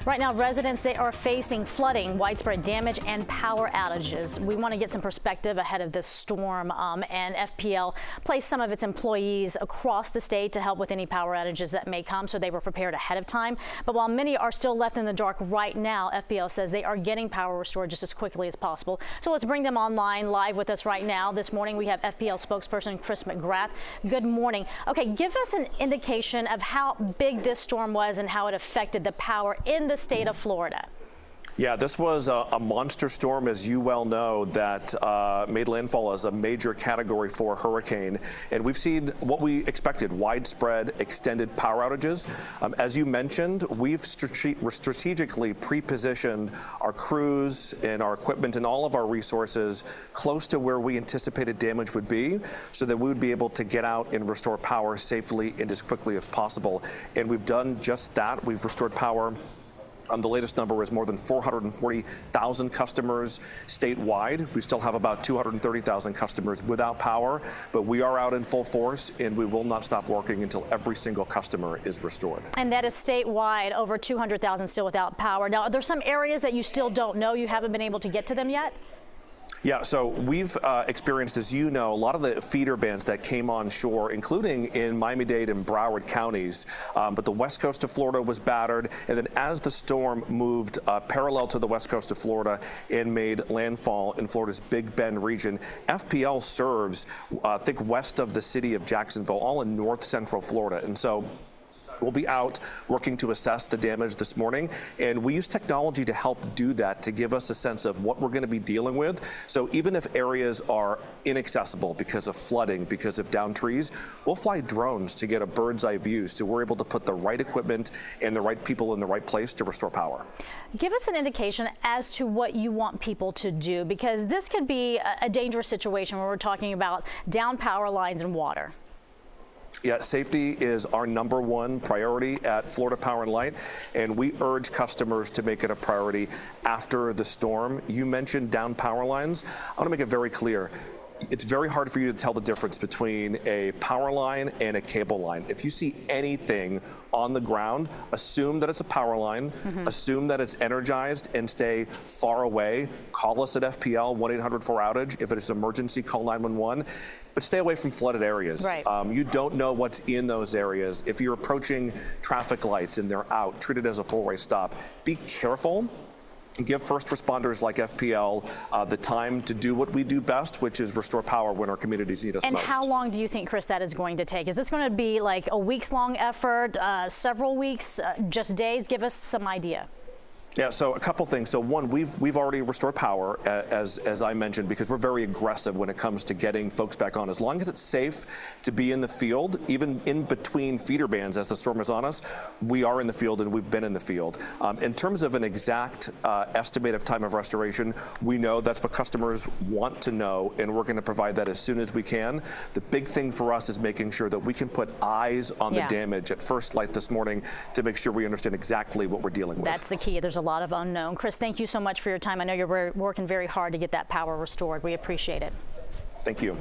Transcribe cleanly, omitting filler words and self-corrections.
Right now, residents, they are facing flooding, widespread damage, and power outages. We want to get some perspective ahead of this storm, and FPL placed some of its employees across the state to help with any power outages that may come, so they were prepared ahead of time. But while many are still left in the dark right now, FPL says they are getting power restored just as quickly as possible. So let's bring them online live with us right now. This morning, we have FPL spokesperson Chris McGrath. Good morning. Okay, give us an indication of how big this storm was and how it affected the power in the state of Florida. Yeah, this was a monster storm, as you well know, that made landfall as a major Category 4 hurricane. And we've seen what we expected, widespread extended power outages. As you mentioned, we've strategically pre-positioned our crews and our equipment and all of our resources close to where we anticipated damage would be, so that we would be able to get out and restore power safely and as quickly as possible. And we've done just that. We've restored power. The latest number is more than 440,000 customers statewide. We still have about 230,000 customers without power, but we are out in full force, and we will not stop working until every single customer is restored. And that is statewide, over 200,000 still without power. Now, are there some areas that you still don't know? You haven't been able to get to them yet? Yeah, so we've experienced, as you know, a lot of the feeder bands that came on shore, including in Miami-Dade and Broward counties. But the west coast of Florida was battered. And then as the storm moved parallel to the west coast of Florida and made landfall in Florida's Big Bend region, FPL serves, I think, west of the city of Jacksonville, all in north central Florida. And so we'll be out working to assess the damage this morning, and we use technology to help do that, to give us a sense of what we're going to be dealing with. So even if areas are inaccessible because of flooding, because of downed trees, we'll fly drones to get a bird's eye view, so we're able to put the right equipment and the right people in the right place to restore power. Give us an indication as to what you want people to do, because this could be a dangerous situation where we're talking about down power lines and water. Yeah, safety is our #1 priority at Florida Power and Light, and we urge customers to make it a priority after the storm. You mentioned down power lines. I want to make it very clear. It's very hard for you to tell the difference between a power line and a cable line. If you see anything on the ground, assume that it's a power line, assume that it's energized, and stay far away. Call us at FPL, 1-800-4OUTAGE. If it is an emergency, call 911. But stay away from flooded areas. Right. You don't know what's in those areas. If you're approaching traffic lights and they're out, treat it as a four-way stop. Be careful. Give first responders like FPL the time to do what we do best, which is restore power when our communities need us most. And how long do you think, Chris, that is going to take? Is this going to be like a weeks-long effort, several weeks, just days? Give us some idea. Yeah, so a couple things. So one, we've already restored power, as I mentioned, because we're very aggressive when it comes to getting folks back on. As long as it's safe to be in the field, even in between feeder bands as the storm is on us, we are in the field and we've been in the field. In terms of an exact estimate of time of restoration, we know that's what customers want to know, and we're going to provide that as soon as we can. The big thing for us is making sure that we can put eyes on the damage at first light this morning to make sure we understand exactly what we're dealing with. That's the key. There's a lot of unknown. Chris, thank you so much for your time. I know you're working very hard to get that power restored. We appreciate it. Thank you.